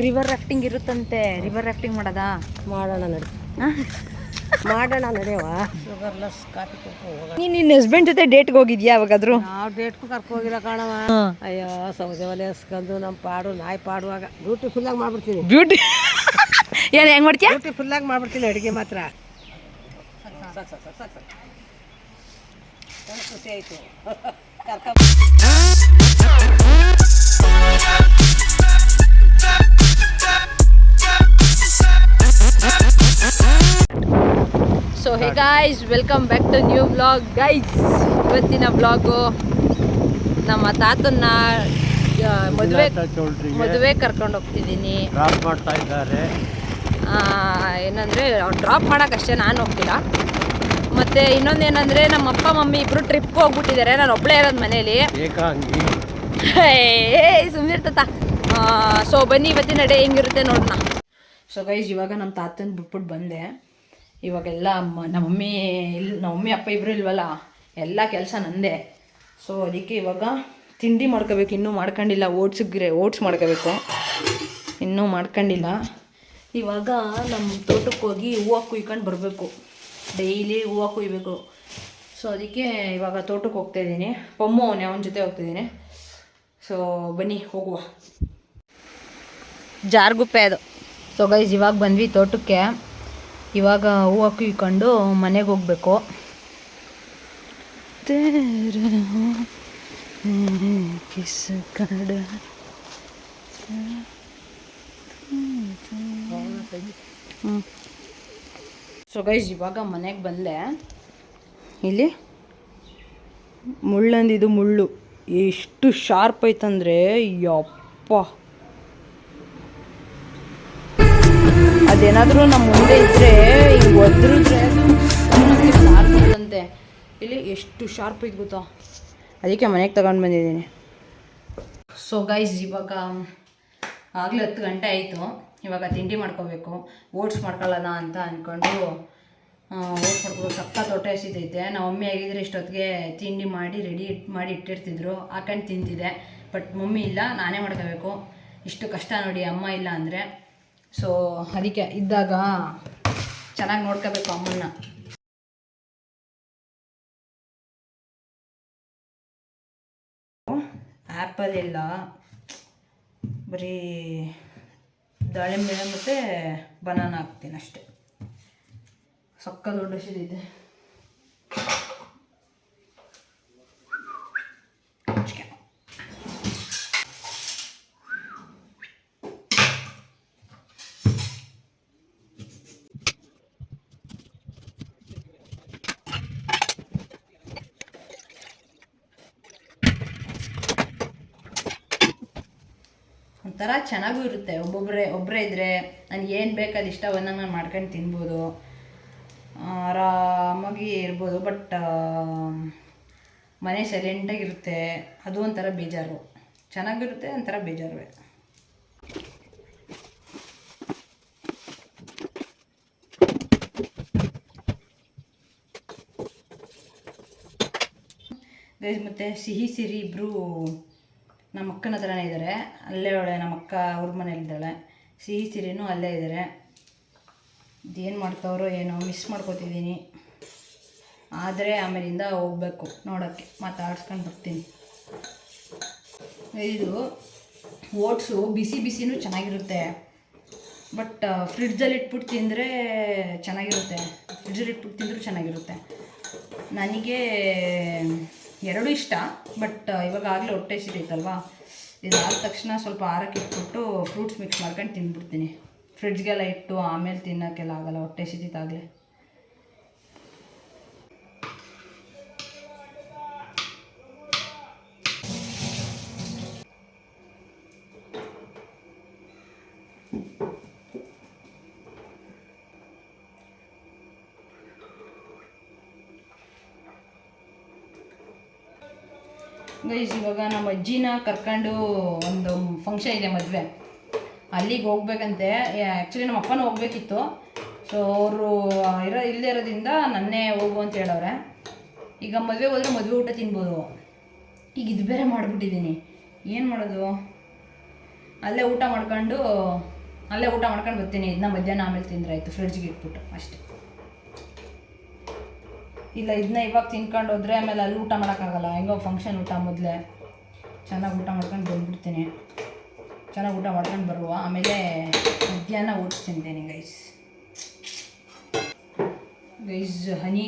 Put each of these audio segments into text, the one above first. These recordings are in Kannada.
ರಿವರ್ ರಾಫ್ಟಿಂಗ್ ಇರುತ್ತಂತೆ. ರಿವರ್ ರಾಫ್ಟಿಂಗ್ ಮಾಡೋದಾ? ಮಾಡೋಣ ನಡಿ, ಮಾಡೋಣ ನಡೆಯವ. ಶುಗರ್ಲೆಸ್ ಕಾಫಿ ಕೊಟ್ಟು ನೀನು ನಿನ್ನ ಹಸ್ಬೆಂಡ್ ಜೊತೆ ಡೇಟ್ಗೆ ಹೋಗಿದ್ಯಾ ಯಾವಾಗಾದ್ರೂ? ನಾವು ಡೇಟ್ಗೂ ಕರ್ಕೊ ಹೋಗಿಲ್ಲ ಕಾಣವ. ಅಯ್ಯೋ ಸೌದೆ ಒಲೆ ಎಸ್ಕೊಂಡು ನಮ್ಮ ಪಾಡು ನಾಯಿ ಪಾಡುವಾಗ ಬ್ಯೂಟಿಫುಲ್ಲಾಗಿ ಮಾಡ್ಬಿಡ್ತೀನಿ. ಬ್ಯೂಟಿ ಏನು ಹೆಂಗೆ ಮಾಡ್ತೀಯಾ? ಬ್ಯೂಟಿಫುಲ್ಲಾಗಿ ಮಾಡ್ಬಿಡ್ತೀನಿ ಅಡುಗೆ ಮಾತ್ರ. ಖುಷಿ ಆಯಿತು ಕರ್ಕ. So hey guys, welcome back to new vlog guys. ಇವತ್ತಿನ ಬ್ಲಾಗು ನಮ್ಮ ತಾತನ್ನ ಮದುವೆ ಕರ್ಕೊಂಡು ಹೋಗ್ತಿದ್ದೀನಿ. ಡ್ರಾಪ್ ಮಾಡ್ತಾ ಇದ್ದಾರೆ. ಏನಂದರೆ ಡ್ರಾಪ್ ಮಾಡೋಕ್ಕಷ್ಟೇ, ನಾನು ಹೋಗ್ತಿಲ್ಲ. ಮತ್ತು ಇನ್ನೊಂದೇನೆಂದರೆ ನಮ್ಮ ಅಪ್ಪ ಮಮ್ಮಿ ಇಬ್ಬರು ಟ್ರಿಪ್ಗೆ ಹೋಗ್ಬಿಟ್ಟಿದ್ದಾರೆ. ನಾನು ಒಬ್ಬಳೇ ಇರೋದು ಮನೇಲಿ. ಸುಮ್ಮನೆ ತಾತ. ಸೊ ಬನ್ನಿ ಇವತ್ತಿನ ಡೇ ಹೆಂಗಿರುತ್ತೆ ನೋಡೋಣ. ಸೊ ಗೈಸ್, ಇವಾಗ ನಮ್ಮ ತಾತನ ಬಿಟ್ಬಿಟ್ಟು ಬಂದೆ. ಇವಾಗೆಲ್ಲ ನಮ್ಮ ಮಮ್ಮಿ ಅಪ್ಪ ಇಬ್ಬರು ಇಲ್ವಲ್ಲ, ಎಲ್ಲ ಕೆಲಸ ನಂದೇ. ಸೊ ಅದಕ್ಕೆ ಇವಾಗ ತಿಂಡಿ ಮಾಡ್ಕೋಬೇಕು. ಇನ್ನೂ ಮಾಡ್ಕೊಂಡಿಲ್ಲ. ಓಟ್ಸ್ ಮಾಡ್ಕೋಬೇಕು, ಇನ್ನೂ ಮಾಡ್ಕೊಂಡಿಲ್ಲ. ಇವಾಗ ನಮ್ಮ ತೋಟಕ್ಕೆ ಹೋಗಿ ಹೂವು ಕುಯ್ಕೊಂಡು ಬರಬೇಕು. ಡೈಲಿ ಹೂವು ಕುಯ್ಬೇಕು. ಸೊ ಅದಕ್ಕೆ ಇವಾಗ ತೋಟಕ್ಕೆ ಹೋಗ್ತಾಯಿದ್ದೀನಿ. ಪಮ್ಮು ಅವನ ಜೊತೆ ಹೋಗ್ತಾಯಿದ್ದೀನಿ. ಸೊ ಬನ್ನಿ ಹೋಗುವ. ಜಾರ್ಗುಪ್ಪೆ ಅದು. ಸೊ ಗೈಸ್, ಇವಾಗ ಬಂದ್ವಿ ತೋಟಕ್ಕೆ. ಇವಾಗ ಹೂವು ಕುಯ್ಕೊಂಡು ಮನೆಗೆ ಹೋಗಬೇಕು. ಸೊ ಗೈಸ್, ಇವಾಗ ಮನೆಗೆ ಬಂದೆ. ಇಲ್ಲಿ ಮುಳ್ಳಂದಿದು ಮುಳ್ಳು ಎಷ್ಟು ಶಾರ್ಪ್ ಐತಂದರೆ ಯಪ್ಪ. ಅದೇನಾದರೂ ನಮ್ಮ ಮುಂದೆ ಇದ್ದರೆ ಹಿಂಗೆ ಒದ್ರಿದ್ರೆ ಸಾರ್ದಂತೆ. ಇಲ್ಲಿ ಎಷ್ಟು ಶಾರ್ಪ್ ಐತೆ ಗೊತ್ತಾ, ಅದಕ್ಕೆ ಮನೆಗೆ ತಗೊಂಡು ಬಂದಿದ್ದೀನಿ. ಸೊ ಗೈಸ್, ಇವಾಗ ಆಗಲೇ 10 ಗಂಟೆ ಆಯಿತು. ಇವಾಗ ತಿಂಡಿ ಮಾಡ್ಕೋಬೇಕು. ಓಟ್ಸ್ ಮಾಡ್ಕೊಳ್ಳೋಣ ಅಂತ ಅಂದ್ಕೊಂಡು ಓಟ್ಸ್ ಮಾಡ್ಕೋಬೇಕು. ಸಖತ್ ಹೊಟ್ಟೆ ಹಸಿತೈತೆ. ನಮ್ಮ ಮಮ್ಮಿ ಆಗಿದ್ರೆ ಇಷ್ಟೊತ್ತಿಗೆ ತಿಂಡಿ ಮಾಡಿ ರೆಡಿ ಮಾಡಿ ಇಟ್ಟಿರ್ತಿದ್ರು, ಹಾಕೊಂಡು ತಿಂತಿದ್ದೆ. ಬಟ್ ಮಮ್ಮಿ ಇಲ್ಲ, ನಾನೇ ಮಾಡ್ಕೋಬೇಕು. ಇಷ್ಟು ಕಷ್ಟ ನೋಡಿ ಅಮ್ಮ ಇಲ್ಲ ಅಂದರೆ. ಸೊ ಅದಕ್ಕೆ ಇದ್ದಾಗ ಚೆನ್ನಾಗಿ ನೋಡ್ಕೋಬೇಕು ಅಮ್ಮನ್ನ. ಆ್ಯಪಲ್ ಇಲ್ಲ, ಬರೀ ದಾಳಿಂಬೆ ಮತ್ತು ಬನಾನ ಹಾಕ್ತೀನಿ ಅಷ್ಟೆ. ಸಕ್ಕ ದೊಡ್ಡ ಹಸಿದಿದೆ. ಒಂಥರ ಚೆನ್ನಾಗೂ ಇರುತ್ತೆ. ಒಬ್ಬರೇ ಇದ್ದರೆ ನನಗೆ ಏನು ಬೇಕು ಅದು ಇಷ್ಟ ಬಂದಂಗೆ ನಾನು ಮಾಡ್ಕೊಂಡು ತಿನ್ಬೋದು, ಆರಾಮಾಗಿ ಇರ್ಬೋದು. ಬಟ್ ಮನೆ ಸೈಲೆಂಟಾಗಿರುತ್ತೆ, ಅದು ಒಂಥರ ಬೇಜಾರು. ಚೆನ್ನಾಗಿರುತ್ತೆ, ಒಂಥರ ಬೇಜಾರುವೆ. ಗೈಸ್, ಮತ್ತು ಸಿಹಿ ಸಿರಿ ಇಬ್ಬರು ನಮ್ಮ ಅಕ್ಕನ ಹತ್ರನೇ ಇದ್ದಾರೆ. ಅಲ್ಲೇ ನಮ್ಮ ಅಕ್ಕ ಅವ್ರ ಮನೇಲಿದ್ದಾಳೆ. ಸಿಹಿ ಸಿರಿನೂ ಅಲ್ಲೇ ಇದ್ದಾರೆ. ಇದೇನು ಮಾಡ್ತಾವ್ರೋ ಏನೋ, ಮಿಸ್ ಮಾಡ್ಕೋತಿದ್ದೀನಿ. ಆದರೆ ಆಮೇಲಿಂದ ಹೋಗ್ಬೇಕು ನೋಡೋಕ್ಕೆ, ಮಾತಾಡ್ಸ್ಕೊಂಡು ಬರ್ತೀನಿ. ಇದು ಓಟ್ಸು ಬಿಸಿನೂ ಚೆನ್ನಾಗಿರುತ್ತೆ. ಬಟ್ ಫ್ರಿಡ್ಜಲ್ಲಿ ಇಟ್ಬಿಟ್ಟು ತಿಂದರೆ ಚೆನ್ನಾಗಿರುತ್ತೆ. ಫ್ರಿಡ್ಜಲ್ಲಿ ಇಟ್ಬಿಟ್ಟು ತಿಂದರೂ ಚೆನ್ನಾಗಿರುತ್ತೆ. ನನಗೆ ಎರಡೂ ಇಷ್ಟ. ಬಟ್ ಇವಾಗ ಆಗಲೇ ಹೊಟ್ಟೆ ಸಿಗೈತಲ್ವಾ, ಇದಾದ ತಕ್ಷಣ ಸ್ವಲ್ಪ ಆರಕ್ಕೆ ಇಟ್ಬಿಟ್ಟು ಫ್ರೂಟ್ಸ್ ಮಿಕ್ಸ್ ಮಾಡ್ಕೊಂಡು ತಿಂದ್ಬಿಡ್ತೀನಿ. ಫ್ರಿಡ್ಜ್ಗೆಲ್ಲ ಇಟ್ಟು ಆಮೇಲೆ ತಿನ್ನೋಕ್ಕೆಲ್ಲ ಆಗೋಲ್ಲ, ಹೊಟ್ಟೆ ಸಿಗ್ತಾಗಲೇ. ಗೈಸ್, ಇವಾಗ ನಮ್ಮ ಅಜ್ಜಿನ ಕರ್ಕೊಂಡು ಒಂದು ಫಂಕ್ಷನ್ ಇದೆ, ಮದುವೆ. ಅಲ್ಲಿಗೆ ಹೋಗ್ಬೇಕಂತೆ. ಆ್ಯಕ್ಚುಲಿ ನಮ್ಮ ಅಪ್ಪನೂ ಹೋಗ್ಬೇಕಿತ್ತು. ಸೊ ಅವರು ಇಲ್ಲದೇ ಇರೋದ್ರಿಂದ ನನ್ನೇ ಹೋಗು ಅಂತ ಹೇಳವ್ರೆ. ಈಗ ಮದುವೆಗೆ ಹೋದರೆ ಮದುವೆ ಊಟ ತಿನ್ಬೋದು. ಈಗ ಇದು ಬೇರೆ ಮಾಡಿಬಿಟ್ಟಿದ್ದೀನಿ, ಏನು ಮಾಡೋದು? ಅಲ್ಲೇ ಊಟ ಮಾಡ್ಕೊಂಡು ಬರ್ತೀನಿ. ಇದನ್ನ ಮಧ್ಯಾಹ್ನ ಆಮೇಲೆ ತಿಂದರೆ ಆಯಿತು, ಫ್ರಿಡ್ಜ್ಗೆ ಇಟ್ಬಿಟ್ಟು ಅಷ್ಟೇ. ಇಲ್ಲ ಇದನ್ನ ಇವಾಗ ತಿನ್ಕೊಂಡು ಹೋದರೆ ಆಮೇಲೆ ಅಲ್ಲಿ ಊಟ ಮಾಡೋಕ್ಕಾಗಲ್ಲ. ಹೆಂಗೋ ಫಂಕ್ಷನ್ ಊಟ ಮೊದಲೇ ಚೆನ್ನಾಗಿ ಊಟ ಮಾಡ್ಕೊಂಡು ಬಂದ್ಬಿಡ್ತೀನಿ. ಚೆನ್ನಾಗಿ ಊಟ ಮಾಡ್ಕೊಂಡು ಬರುವ ಆಮೇಲೆ ಮಧ್ಯಾಹ್ನ ಓಟ್ಸ್ ತಿಂತೀನಿ ಗೈಸ್. ಹನಿ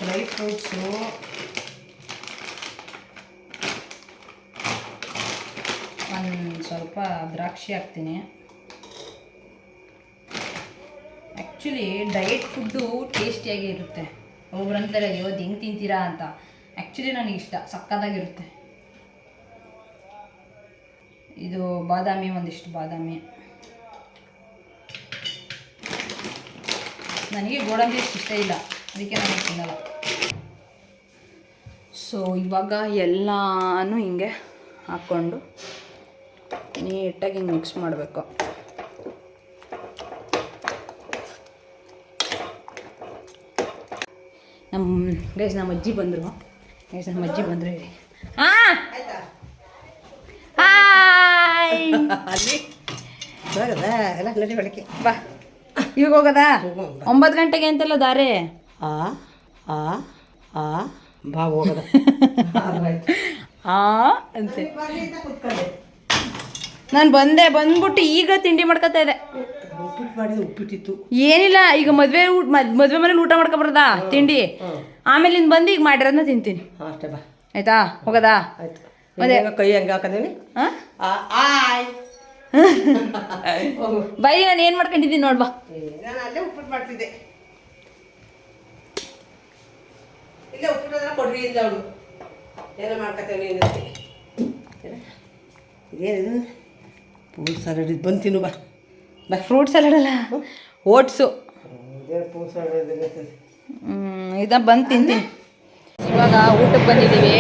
ಡ್ರೈ ಫ್ರೂಟ್ಸು ಒಂದು ಸ್ವಲ್ಪ ದ್ರಾಕ್ಷಿ ಹಾಕ್ತೀನಿ. ಆ್ಯಕ್ಚುಲಿ ಡಯಟ್ ಫುಡ್ಡು ಟೇಸ್ಟಿಯಾಗಿ ಇರುತ್ತೆ. ಒಬ್ಬರು ಅಂತಾರೆ ಇವತ್ತು ಹೆಂಗೆ ತಿಂತೀರಾ ಅಂತ. ಆ್ಯಕ್ಚುಲಿ ನನಗೆ ಇಷ್ಟ, ಸಕ್ಕತ್ತಾಗಿರುತ್ತೆ. ಇದು ಬಾದಾಮಿ, ಒಂದಿಷ್ಟು ಬಾದಾಮಿ. ನನಗೆ ಗೋಡಂಬಿ ಅಷ್ಟು ಇಷ್ಟ ಇಲ್ಲ, ಅದಕ್ಕೆ ನನಗೆ ತಿನ್ನಲ್ಲ. ಸೊ ಇವಾಗ ಎಲ್ಲನೂ ಹಿಂಗೆ ಹಾಕ್ಕೊಂಡು ನೀಟಾಗಿ ಹಿಂಗೆ ಮಿಕ್ಸ್ ಮಾಡಬೇಕು. ನಮ್ಮ ಅಜ್ಜಿ ಬಂದರು. ನಮ್ಮ ಅಜ್ಜಿ ಬಂದರು ಹೇಳಿ. ಹಾಂ ಹಾಯ್ ಎಲ್ಲ ನಡಿ ಬೆಳಗ್ಗೆ ಬಾ. ಇವಾಗ ಹೋಗೋದಾ? 9 ಗಂಟೆಗೆ ಅಂತೆಲ್ಲ ದಾರೆ. ಬಾ ಹೋಗೋದ ಅಂತೆ. ನಾನು ಬಂದ್ಬಿಟ್ಟು ಈಗ ತಿಂಡಿ ಮಾಡ್ಕೊತಾ ಇದ್ದೆ. ಉಪ್ಪಿಟ್ಟಿತ್ತು ಏನಿಲ್ಲ, ಈಗ ಮದುವೆ ಮನೇಲಿ ಊಟ ಮಾಡ್ಕೊಬಾರ್ದಾ ತಿಂಡಿ. ಆಮೇಲೆ ಇನ್ನು ಬಂದು ಈಗ ಮಾಡಿರೋದನ್ನ ತಿಂತೀನಿ ಅಷ್ಟೇ. ಬಾ ಆಯ್ತಾ? ಹೋಗೋದಾ? ಆಯ್ತು. ಅದೇ ಕೈ ಹಂಗೆ ಹಾಕದೇನಿ. ಬೈ, ನಾನು ಏನು ಮಾಡ್ಕೊಂಡಿದ್ದೀನಿ ನೋಡ್ಬಾ. ನಾನು ಅಲ್ಲೇ ಉಪ್ಪಿಟ್ಟು ಮಾಡ್ತಿದ್ದೆ. ಇಲ್ಲೇ ಉಪ್ಪಿಟ್ಟು ಕೊಡ್ರಿ ಇಲ್ಲ ಅವಳು ಏನೋ ಮಾಡ್ಕೊತೇವೆ. ಇದೇನಿದು ಫ್ರೂಟ್ ಸಲಾಡ್? ಇದು ಬಂದು ತಿನ್ನು ಬಾ. ಬಾ, ಫ್ರೂಟ್ ಸಲಾಡ್ ಅಲ್ಲ, ಓಟ್ಸು. ಫ್ರೂಟ್ ಸಲಾಡ್ ಇದನ್ನ ಬಂದು ತಿಂತೀನಿ. ಇವಾಗ ಊಟಕ್ಕೆ ಬಂದಿದ್ದೀವಿ.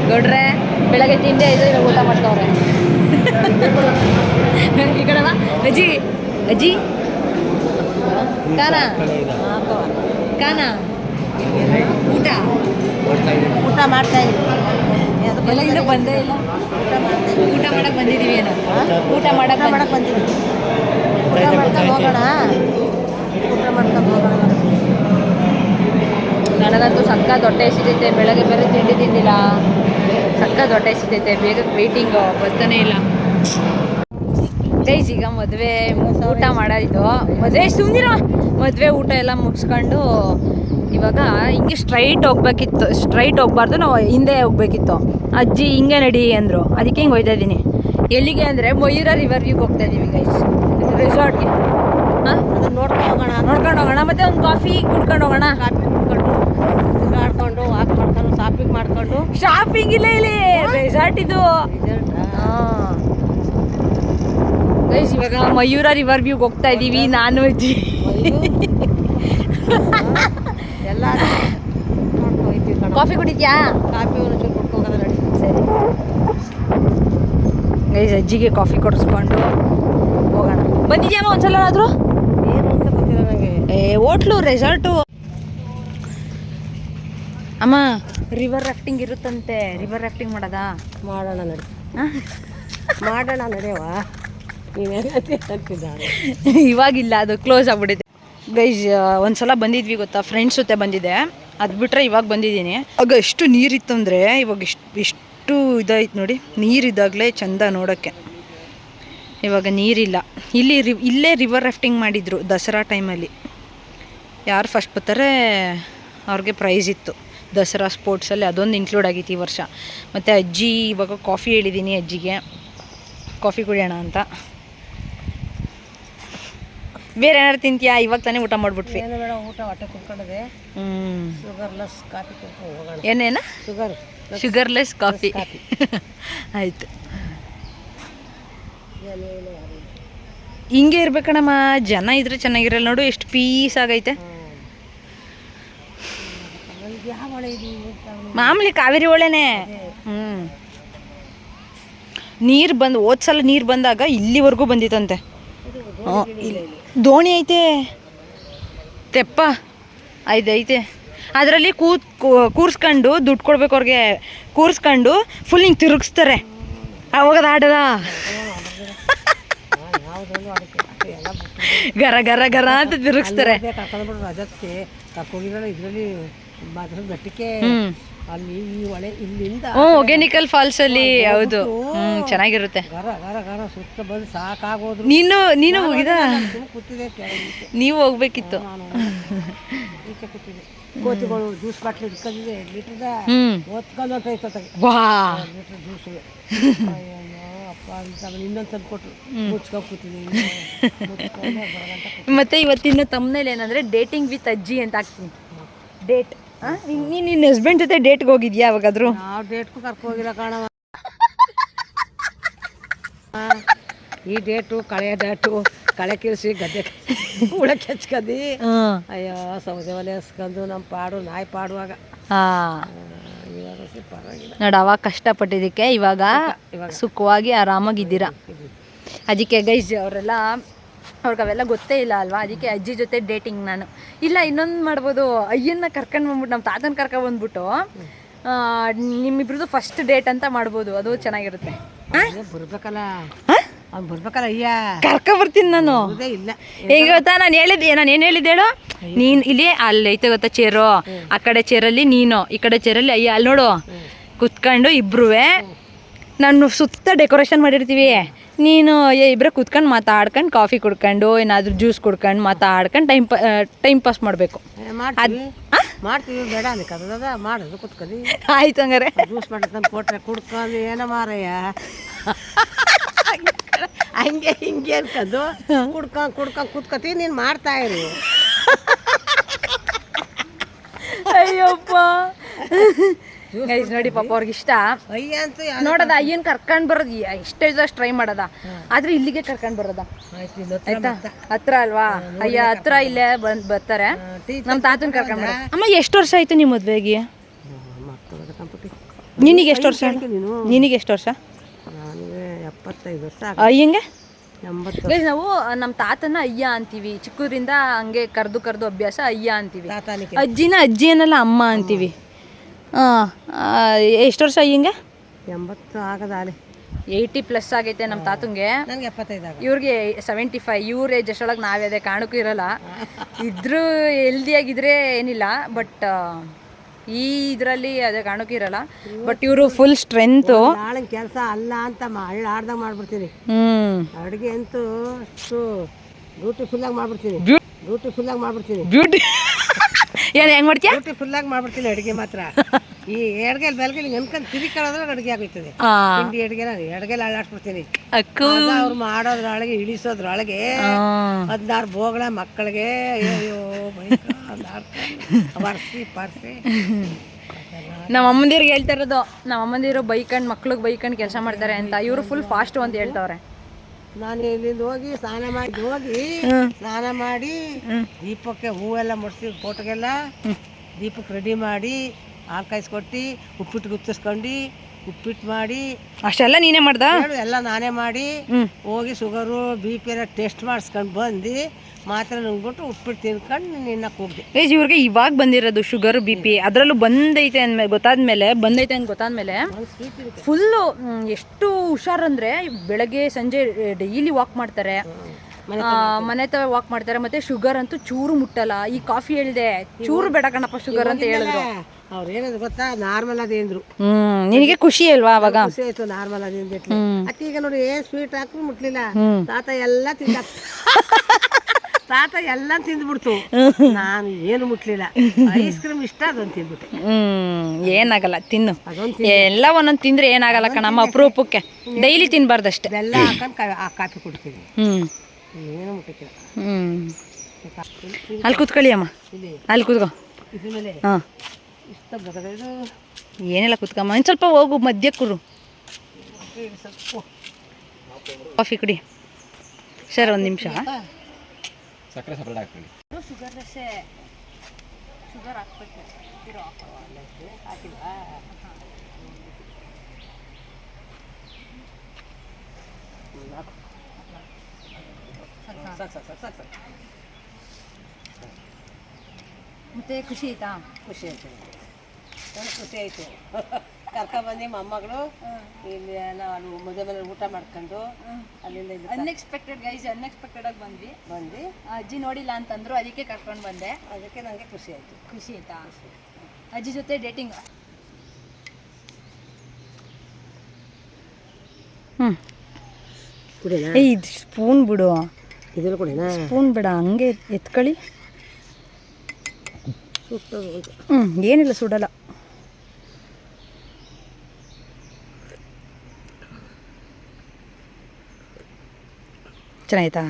ಗೌಡ್ರೆ ಬೆಳಗ್ಗೆ ತಿಂಡಿ ಆಯಿತು, ಇವಾಗ ಊಟ ಮಾಡ್ತಾವ್ರೆ. ಈ ಕಡೆ ಬಾ ಅಜ್ಜಿ. ಅಜ್ಜಿ ಕಾನ ಊಟ ಮಾಡ್ತಾ ಎಲ್ಲದಿಂದ ಬಂದೇ ಇಲ್ಲ. ಊಟ ಮಾಡಕ್ಕೆ ಬಂದಿದ್ದೀವಿ ಏನೋ. ಊಟ ಮಾಡಕ್ಕೆ ಬಂದಿದ್ದೀವಿ. ಊಟ ಮಾಡ್ಕೊಂಡು ಹೋಗೋಣ. ನನಗಂತೂ ಸಕ್ಕ ಹೊಟ್ಟೆ ಹಸಿತೈತೆ. ಬೆಳಗ್ಗೆ ಬೇರೆ ತಿಂಡಿ ತಿಂದಿಲ್ಲ, ಸಕ್ಕ ಹೊಟ್ಟೆ ಹಸಿತೈತೆ. ಬೇಗ ವೇಟಿಂಗು ಬರ್ತಾನೆ ಇಲ್ಲ ಗೈಸ್. ಈಗ ಮದುವೆ ಊಟ ಮಾಡೋದು, ಮದುವೆ ಸುಮ್ಮನಿರೋ ಮದುವೆ ಊಟ ಎಲ್ಲ ಮುಗಿಸ್ಕೊಂಡು ಇವಾಗ ಹಿಂಗೆ ಸ್ಟ್ರೈಟ್ ಹೋಗ್ಬೇಕಿತ್ತು. ಸ್ಟ್ರೈಟ್ ಹೋಗ್ಬಾರ್ದು, ನಾವು ಹಿಂದೆ ಹೋಗ್ಬೇಕಿತ್ತು. ಅಜ್ಜಿ ಹಿಂಗೆ ನಡಿ ಅಂದರು, ಅದಕ್ಕೆ ಹಿಂಗೆ ಹೋಗ್ತಾ ಇದ್ದೀನಿ. ಎಲ್ಲಿಗೆ ಅಂದರೆ ಮಯೂರ ರಿವರ್ ವ್ಯೂಗೆ ಹೋಗ್ತಾ ಇದ್ದೀವಿ ಗೈಸ್, ರೆಸಾರ್ಟ್ಗೆ. ಹಾಂ, ನೋಡ್ಕೊಂಡು ಹೋಗೋಣ. ಮತ್ತು ಒಂದು ಕಾಫಿ ಕುಡ್ಕೊಂಡು ಹೋಗೋಣ. ಆಡ್ಕೊಂಡು ವಾಕ್ ಮಾಡ್ಕೊಂಡು ಶಾಪಿಂಗ್ ಮಾಡ್ಕೊಂಡು. ಶಾಪಿಂಗ್ ಇಲ್ಲ, ಇಲ್ಲಿ ರೆಸಾರ್ಟ್ ಇದು. ಹಾಂ ಗೈಸ್, ಇವಾಗ ಮಯೂರ ರಿವರ್ ವ್ಯೂಗೆ ಹೋಗ್ತಾ ಇದ್ದೀವಿ. ನಾನು ಅಜ್ಜಿ ಎಲ್ಲ ಕಾಫಿ ಕುಡಿದ್ಯಾ? ಕಾಫಿ ಒಂಚೂರು ಕುಡ್ಕೋಗೋದ ನಡಿ. ಸರಿ ಗೈಸ್, ಅಜ್ಜಿಗೆ ಕಾಫಿ ಕೊಡಿಸ್ಕೊಂಡು ಹೋಗೋಣ. ಬಂದಿದ್ಯಾಮ ಒಂದ್ಸಲ ಆದರೂ? ಏನು ಅಂತ ಗೊತ್ತಿಲ್ಲ ನನಗೆ. Hotel resort. ಅಮ್ಮ, ರಿವರ್ ರಾಫ್ಟಿಂಗ್ ಇರುತ್ತಂತೆ. ರಿವರ್ ರಾಫ್ಟಿಂಗ್ ಮಾಡೋದಾ? ಮಾಡೋಣ ನಡಿ. ಮಾಡೋಣ ನಡೆಯವ. ನೀನು ಅಂತಿದ್ದಾನೆ. ಇವಾಗಿಲ್ಲ, ಅದು ಕ್ಲೋಸ್ ಆಗ್ಬಿಟ್ಟಿದೆ ಗೈಸ್. ಒಂದ್ಸಲ ಬಂದಿದ್ವಿ ಗೊತ್ತಾ, ಫ್ರೆಂಡ್ಸ್ ಜೊತೆ ಬಂದಿದ್ದೆ. ಅದು ಬಿಟ್ಟರೆ ಇವಾಗ ಬಂದಿದ್ದೀನಿ. ಆಗ ಎಷ್ಟು ನೀರಿತ್ತು ಅಂದರೆ, ಇವಾಗ ಎಷ್ಟು ಇದಾಯ್ತು ನೋಡಿ. ನೀರಿದ್ದಾಗಲೇ ಚಂದ ನೋಡೋಕ್ಕೆ. ಇವಾಗ ನೀರಿಲ್ಲ. ಇಲ್ಲೇ ರಿವರ್ ರಾಫ್ಟಿಂಗ್ ಮಾಡಿದರು ದಸರಾ ಟೈಮಲ್ಲಿ. ಯಾರು ಫಸ್ಟ್ ಬರ್ತಾರೆ ಅವ್ರಿಗೆ ಪ್ರೈಸ್ ಇತ್ತು. ದಸರಾ ಸ್ಪೋರ್ಟ್ಸಲ್ಲಿ ಅದೊಂದು ಇನ್ಕ್ಲೂಡ್ ಆಗಿತ್ತು ಈ ವರ್ಷ. ಮತ್ತು ಅಜ್ಜಿ ಇವಾಗ ಕಾಫಿ ಹೇಳಿದ್ದೀನಿ ಅಜ್ಜಿಗೆ, ಕಾಫಿ ಕುಡಿಯೋಣ ಅಂತ. ಬೇರೆ ಏನಾರು ತಿಂತೀಯಾ? ಇವಾಗ ತಾನೇ ಊಟ ಮಾಡಿಬಿಟ್ವಿ. ಏನು ಬೇಡ, ಊಟ ಹೊಟ್ಟೆ ಕುಡ್ಕೊಂಡಿದೆ. ಶುಗರ್ಲೆಸ್ ಕಾಫಿ ಕುಡ್ಕೊಂಡು ಹೋಗೋಣ. ಏನೇನು? Sugarless coffee. ಆಯಿತು, ಹಿಂಗೆ ಇರ್ಬೇಕಣಮ್ಮ. ಜನ ಇದ್ರೆ ಚೆನ್ನಾಗಿರಲ್ಲ ನೋಡು, ಎಷ್ಟು ಪೀಸ್ ಆಗೈತೆ. ಯಾವ ಹೊಳೆ ಇದು ಮಾಮೂಲಿ ಕಾವೇರಿ ಹೊಳೆನೇ. ನೀರು ಬಂದು ಹೋದ್ಸಲ ನೀರು ಬಂದಾಗ ಇಲ್ಲಿವರೆಗೂ ಬಂದಿತ್ತಂತೆ. ದೋಣಿ ಐತೆ ತೆಪ್ಪ ಐತೆ ಅದರಲ್ಲಿ ಕೂರ್ಸ್ಕೊಂಡು ದುಡ್ಡು ಕೊಡ್ಬೇಕು ಅವ್ರಿಗೆ. ಕೂರ್ಸ್ಕೊಂಡು ಫುಲ್ ಹಿಂಗೆ ತಿರುಗಿಸ್ತಾರೆ. ಅವಾಗದ ಆಡದ ಗರ ಗರ ಗರ ಅಂತ ತಿರುಗಿಸ್ತಾರೆ. ಕರ್ಕೊಂಡ್ಬಿಟ್ರು ರಜಕ್ಕೆ ಕರ್ಕೋಗಿರಲ್ಲ ಇದರಲ್ಲಿ ಬೆಟ್ಟಕ್ಕೆ ಅಲ್ಲಿ ಈ ಹೊಳೆ ಇಲ್ಲಿಂದ ಒಗೆನಿಕಲ್ ಫಾಲ್ಸ್ ಅಲ್ಲಿ. ಹೌದು, ಚೆನ್ನಾಗಿರುತ್ತೆ. ಗರ ಗರ ಗರ ಸುತ್ತ ಬಂದು ಸಾಕಾಗೋದ್ರು. ನೀನು ಹೋಗಿದ? ಕೂತಿದೆ, ನೀವು ಹೋಗ್ಬೇಕಿತ್ತು. ಈಚೆ ಕೂತಿದೆ. ಕೋತಿಗಳು ಜ್ಯೂಸ್ ಬಾಟ್ಲಿ ಇಟ್ಕೊಂಡಿದೆ 2 ಲೀಟ್ರದ ಓದ್ಕೊಂಡು ಹೊಂಟೈತೆ ವಾ ಲೀಟ್ರ್ ಜ್ಯೂಸು. ಅಪ್ಪ ಅಂತ ಇನ್ನೊಂದು ತಂದು ಕೊಟ್ಟರು, ಮುಚ್ಕೊಂಡು ಕೂತಿದ್ದೀನಿ. ಮತ್ತೆ ಇವತ್ತಿನ ತಮ್ಮನೇಲಿ ಏನಂದ್ರೆ ಡೇಟಿಂಗ್ ವಿತ್ ಅಜ್ಜಿ ಅಂತ ಹಾಕ್ತೀನಿ. ಡೇಟ್ ನೀನು ನಿನ್ನ ಹಸ್ಬೆಂಡ್ ಜೊತೆ ಡೇಟ್ಗೆ ಹೋಗಿದ್ಯಾ ಯಾವಾಗಾದ್ರೂ? ನಾವು ಡೇಟ್ಗೂ ಕರ್ಕೋಗಿಲ್ಲ ಕಾಣವ. ಈ ಡೇಟು ಕಳೆ ಡೇಟು ಕಳೆ ಕಿರಿಸಿ ಗದ್ದೆ ಉಳಕ್ಕೆ ಹೆಚ್ಕದಿ. ಅಯ್ಯೋ ಸೌದೆ ಒಲೆ ಹಸ್ಕೊಂಡು ನಮ್ಮ ಪಾಡು ನಾಯಿ ಪಾಡುವಾಗ. ಇವಾಗ ಪರವಾಗಿಲ್ಲ ನೋಡು, ಅವಾಗ ಕಷ್ಟಪಟ್ಟಿದ್ದಕ್ಕೆ ಇವಾಗ ಸುಖವಾಗಿ ಆರಾಮಾಗಿದ್ದೀರಾ. ಅದಕ್ಕೆ ಗೈಸ್ ಅವ್ರಿಗೆ ಅವೆಲ್ಲ ಗೊತ್ತೇ ಇಲ್ಲ ಅಲ್ವಾ. ಅದಕ್ಕೆ ಅಜ್ಜಿ ಜೊತೆ ಡೇಟಿಂಗ್ ನಾನು. ಇಲ್ಲ ಇನ್ನೊಂದು ಮಾಡ್ಬೋದು, ಅಯ್ಯನ್ನ ಕರ್ಕೊಂಡು ಬಂದ್ಬಿಟ್ಟು ನಮ್ಮ ತಾತನ ಕರ್ಕೊಂಡ್ಬಂದ್ಬಿಟ್ಟು ನಿಮ್ಮಿಬ್ರದ್ದು ಫಸ್ಟ್ ಡೇಟ್ ಅಂತ ಮಾಡ್ಬೋದು. ಅದು ಚೆನ್ನಾಗಿರುತ್ತೆ. ಬರ್ಬೇಕಲ್ಲ, ಅವ್ನು ಬರ್ಬೇಕಲ್ಲ. ಅಯ್ಯ ಕರ್ಕೊಂಬರ್ತೀನಿ ನಾನು. ಇಲ್ಲ ಹೇಗೆ ಗೊತ್ತಾ, ನಾನು ಏನು ಹೇಳಿದ್ದೆ ಹೇಳು, ನೀನು ಇಲ್ಲಿ ಅಲ್ಲಿ ಐತೆ ಗೊತ್ತಾ ಚೇರು, ಆ ಕಡೆ ಚೇರಲ್ಲಿ ನೀನು, ಈ ಕಡೆ ಚೇರಲ್ಲಿ ಅಯ್ಯ. ಅಲ್ಲಿ ನೋಡು ಕುತ್ಕೊಂಡು ಇಬ್ರೂ ನಾನು ಸುತ್ತ ಡೆಕೋರೇಷನ್ ಮಾಡಿರ್ತೀವಿ. ನೀನು ಇಬ್ಬರೇ ಕುತ್ಕೊಂಡು ಮಾತಾಡ್ಕೊಂಡು ಕಾಫಿ ಕುಡ್ಕೊಂಡು ಏನಾದರೂ ಜ್ಯೂಸ್ ಕುಡ್ಕೊಂಡು ಮಾತಾಡ್ಕೊಂಡು ಟೈಮ್ ಪಾಸ್ ಮಾಡಬೇಕು. ಮಾಡ್ತೀವಿ, ಬೇಡ ಅದಕ್ಕೆ ಅದ ಮಾಡೋದು ಕುತ್ಕದಿ. ಆಯ್ತು ಹಂಗಾರೆ. ಜ್ಯೂಸ್ ಮಾಡಿ ಕೊಟ್ರೆ ಕುಡ್ಕೊಂಡು ಏನೋ ಮಾರಯ್ಯ ಹಂಗೆ ಹಿಂಗೆ ಅನ್ಕೊಂಡು ಕುಡ್ಕೊಂಡು ಕುತ್ಕತಿ. ನೀನು ಮಾಡ್ತಾ ಇರು. ಅಯ್ಯಪ್ಪ ನೋಡಿ ಪಾಪ ಅವ್ರಿಗೆ ಇಷ್ಟ. ಅಯ್ಯ ಅಂತ ನೋಡದ ಅಯ್ಯನ್ ಕರ್ಕೊಂಡ್ ಬರೋದು ಎಷ್ಟಷ್ಟು ಟ್ರೈ ಮಾಡೋದ, ಆದ್ರೆ ಇಲ್ಲಿಗೆ ಕರ್ಕೊಂಡ್ ಬರೋದ. ಆಯ್ತಾ, ಹತ್ರ ಅಲ್ವಾ? ಅಯ್ಯ ಹತ್ರ ಇಲ್ಲೇ ಬರ್ತಾರೆ. ನಮ್ ತಾತನ್ ಕರ್ಕೊಂಡ್ ಬರೋದು. ಅಮ್ಮ ಎಷ್ಟು ವರ್ಷ ಆಯ್ತು ನಿಮ್ಮ ಮದ್ವೆಗೆ? ನಿನಗೆ ಎಷ್ಟು ವರ್ಷ? ನಿನಗೆ ಎಷ್ಟು ವರ್ಷ? 75 ವರ್ಷ. ಅಯ್ಯಂಗೆ 80. ನಾವು ನಮ್ಮ ತಾತನ ಅಯ್ಯ ಅಂತೀವಿ. ಚಿಕ್ಕದ್ರಿಂದ ಹಂಗೆ ಕರ್ದು ಅಭ್ಯಾಸ, ಅಯ್ಯ ಅಂತೀವಿ. ಅಜ್ಜಿನ ಅಜ್ಜಿ ಏನಲ್ಲ ಅಮ್ಮ ಅಂತೀವಿ. ಎಷ್ಟು ವರ್ಷ ಅಯ್ಯಂಗೆ? 80 ಆಗದಾಲೆ. 80+ ಆಗೈತೆ ನಮ್ಮ ತಾತಂಗೆ. ನನಗೆ 75 ಇವ್ರಿಗೆ 75. ಇವ್ರ ಏಜ್ ಅಷ್ಟೊಳಗೆ ನಾವೇ ಅದೇ ಕಾರಣಕ್ಕೂ ಇರಲ್ಲ. ಇದ್ರೂ ಹೆಲ್ದಿಯಾಗಿದ್ರೆ ಏನಿಲ್ಲ, ಬಟ್ ಈ ಇದರಲ್ಲಿ ಅದೇ ಕಾರಣಕ್ಕೂ ಇರಲ್ಲ. ಬಟ್ ಇವರು ಫುಲ್ ಸ್ಟ್ರೆಂತು. ನಾಳೆ ಕೆಲಸ ಅಲ್ಲ ಅಂತ ಆಡ್ದಾಗ ಮಾಡ್ಬಿಡ್ತೀನಿ. ಅಡುಗೆ ಅಂತೂ ಅಷ್ಟು ಬ್ಯೂಟಿಫುಲ್ಲಾಗಿ ಮಾಡ್ಬಿಡ್ತೀನಿ. ಬ್ಯೂಟಿ ಏನು ಹೆಂಗೆ ಮಾಡ್ತೀಯ? ಬ್ಯೂಟಿಫುಲ್ಲಾಗಿ ಮಾಡ್ಬಿಡ್ತೀನಿ ಅಡುಗೆ ಮಾತ್ರ. ಈ ಎಡ್ಗೆಲ್ ಬೆಲ್ಗೆಲ್ ಅನ್ಕೊಂಡು ತಿರುಗಾಡೋದ್ರಾಗ ಅಡುಗೆ ಆಗೋಯ್ತದೆ. ತಿಂಡಿ ಎಡ್ಗೆಲ್ ಅಳ್ಳಾಡ್ಬಿಡ್ತೀನಿ. ಅವ್ರು ಮಾಡೋದ್ರೊಳಗೆ ಇಳಿಸೋದ್ರೊಳಗೆ 16 ಬೋಗಳ ಮಕ್ಕಳಿಗೆ ಅಯ್ಯೋ ಬರ್ಸಿ ಪರ್ಸಿ. ನಮ್ಮ ಅಮ್ಮಂದಿರಿಗೆ ಹೇಳ್ತಾ ಇರೋದು, ನಮ್ಮ ಅಮ್ಮಂದಿರು ಬೈಕಂಡು ಮಕ್ಳಿಗೆ ಬೈಕಂಡು ಕೆಲಸ ಮಾಡ್ತಾರೆ ಅಂತ. ಇವರು ಫುಲ್ ಫಾಸ್ಟು ಅಂತ ಹೇಳ್ತಾವ್ರೆ. ನಾನು ಇಲ್ಲಿಂದ ಹೋಗಿ ಸ್ನಾನ ಮಾಡಿ ದೀಪಕ್ಕೆ ಹೂವೆಲ್ಲ ಮುಡಿಸಿ ಫೋಟೋಗೆಲ್ಲ ದೀಪಕ್ಕೆ ರೆಡಿ ಮಾಡಿ ಹಾಲು ಕಾಯಿಸ್ಕೊಟ್ಟು ಉಪ್ಪಿಟ್ಟು ಗುತ್ತಿಸ್ಕೊಂಡು ಉಪ್ಪಿಟ್ಟು ಮಾಡಿ ಅಷ್ಟೆಲ್ಲ ನೀನೇ ಮಾಡ್ದ? ಎಲ್ಲ ನಾನೇ ಮಾಡಿ ಹೋಗಿ ಶುಗರು BP ಎಲ್ಲ ಟೆಸ್ಟ್ ಮಾಡಿಸ್ಕೊಂಡು ಬಂದು ಮಾತ್ರ ನುಂಗ್ಬಿಟ್ಟು ಉಪ್ಪಿಟ್ಟು ತಿನ್ಕೊಂಡು ನಿನ್ನಕ್ಕೆ ಹೋಗ್ದೆ. ಇವ್ರಿಗೆ ಇವಾಗ ಬಂದಿರೋದು ಶುಗರ್ BP. ಅದರಲ್ಲೂ ಬಂದೈತೆ ಅಂದ್ಮೇಲೆ ಗೊತ್ತಾದ್ಮೇಲೆ ಫುಲ್ಲು ಎಷ್ಟು ಹುಷಾರಂದ್ರೆ ಬೆಳಗ್ಗೆ ಸಂಜೆ ಡೈಲಿ ವಾಕ್ ಮಾಡ್ತಾರೆ, ಮನೆ ಹತ್ರ ವಾಕ್ ಮಾಡ್ತಾರೆ. ಮತ್ತೆ ಶುಗರ್ ಅಂತೂ ಚೂರು ಮುಟ್ಟಲ್ಲ. ಈ ಕಾಫಿ ಹೇಳಿದೆ ಚೂರು ಬೇಡ ಕಣಪ್ಪ ಶುಗರ್ ಅಂತ ಹೇಳಿದ್ರು. ಅವ್ರು ಏನಂದ್ರೆ ಗೊತ್ತಾ, ನಾರ್ಮಲ್ ಅದೇಂದ್ರು. ನಿನಗೆ ಖುಷಿ ಅಲ್ವಾ ಅವಾಗ? ಖುಷಿ ಆಯ್ತು ನಾರ್ಮಲ್ ಅದೇಂದು. ಅಕ್ಕ ಈಗ ನೋಡಿ ಏನ್ ಸ್ವೀಟ್ ಹಾಕಿ ಮುಟ್ಲಿಲ್ಲ. ತಾತ ಎಲ್ಲ ತಿಂದ್ಬಿಡ್ತು. ನಾನು ಏನು ಮುಟ್ಲಿಲ್ಲ. ಐಸ್ ಕ್ರೀಮ್ ಇಷ್ಟ, ಅದೊಂದು ತಿಂದ್ಬಿಟ್ಟೆ. ಏನಾಗಲ್ಲ, ತಿನ್ನು. ಎಲ್ಲ ಒಂದೊಂದು ತಿಂದ್ರೆ ಏನಾಗಲ್ಲ ಕಣಮ್ಮ, ಅಪರೂಪಕ್ಕೆ. ಡೈಲಿ ತಿನ್ಬಾರ್ದಷ್ಟೇ. ಬೆಲ್ಲ ಹಾಕೊಂಡು ಕಾಫಿ ಕುಡ್ತೀವಿ. ಏನು ಮುಟ್ಟಕ್ಕಿಲ್ಲ. ಅಲ್ಲಿ ಕೂತ್ಕೊಳ್ಳಿ ಅಮ್ಮ, ಅಲ್ಲಿ ಕೂತ್ಕೋ. ಇದ್ರ ಮೇಲೆ ಹಾಂ ಇಷ್ಟ ಇದು ಏನೆಲ್ಲ ಕೂತ್ಕಮ್ಮ. ಇನ್ನು ಸ್ವಲ್ಪ ಹೋಗು ಮಧ್ಯ ಕುರು. ಕಾಫಿ ಕುಡಿ ಸರ್. ಒಂದು ನಿಮಿಷ. ಸಕ್ಕರೆ ಸಪ್ರೇಟ್ ಹಾಕ್ತೀನಿ. ಶುಗರ್ ಹಾಕ್ಬೇಕು. ಹಾಕಿಲ್ವಾ ಸಾಕು ಮತ್ತೆ ಖುಷಿ ಆಯ್ತಾ? ಖುಷಿ ಆಯ್ತು ನನಗೆ ಖುಷಿ ಆಯಿತು ಕರ್ಕೊಂಡ್ಬಂದು ಮೊಮ್ಮಗಳು ಇಲ್ಲಿ ನಾನು ಮದುವೆ ಮನೇಲಿ ಊಟ ಮಾಡ್ಕೊಂಡು ಅಲ್ಲಿಂದ ಇಲ್ಲಿ ಅನ್ಎಕ್ಸ್ಪೆಕ್ಟೆಡ್ ಗೈಸ್, ಅನ್ಎಕ್ಸ್ಪೆಕ್ಟೆಡ್ ಆಗಿ ಬಂದ್ವಿ. ಬಂದು ಅಜ್ಜಿ ನೋಡಿಲ್ಲ ಅಂತಂದ್ರು, ಅದಕ್ಕೆ ಕರ್ಕೊಂಡು ಬಂದೆ. ಅದಕ್ಕೆ ನನಗೆ ಖುಷಿ ಆಯಿತು. ಖುಷಿ ಆಯ್ತಾ? ಅಜ್ಜಿ ಜೊತೆ ಡೇಟಿಂಗ್. ಕುಡಿನಾ ಇದು ಸ್ಪೂನ್ ಬಿಡು, ಇದ್ರಲ್ಲಿ ಕುಡಿನಾ ಸ್ಪೂನ್ ಬೇಡ, ಹಂಗೆ ಎತ್ಕೊಳ್ಳಿ. ಸುಟ್ಟು ಏನಿಲ್ಲ, ಸುಡಲ್ಲ. ಚೆನ್ನಾಯ್ತಾ?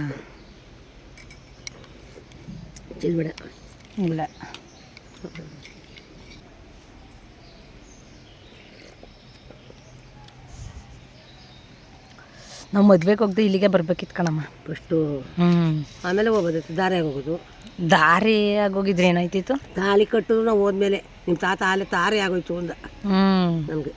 ಚಿಲ್ಬೇಡ ಇಲ್ಲ, ನಾವು ಮದ್ವೆಗೆ ಹೋಗ್ದೆ ಇಲ್ಲಿಗೆ ಬರ್ಬೇಕಿತ್ತು ಕಣಮ್ಮ ಫಸ್ಟು. ಆಮೇಲೆ ಹೋಗೋದಿತ್ತು, ದಾರಿಯಾಗಿ ಹೋಗೋದು. ದಾರಿ ಆಗೋಗಿದ್ರೆ ಏನಾಯ್ತಿತ್ತು? ತಾಲಿ ಕಟ್ಟಿದ್ರು ನಾವು ಹೋದ್ಮೇಲೆ ನಿಮ್ಮ ತಾತ ತಾರೆ ಆಗೋಯ್ತು ಅಂದ ಹ್ಞೂ ನಮಗೆ.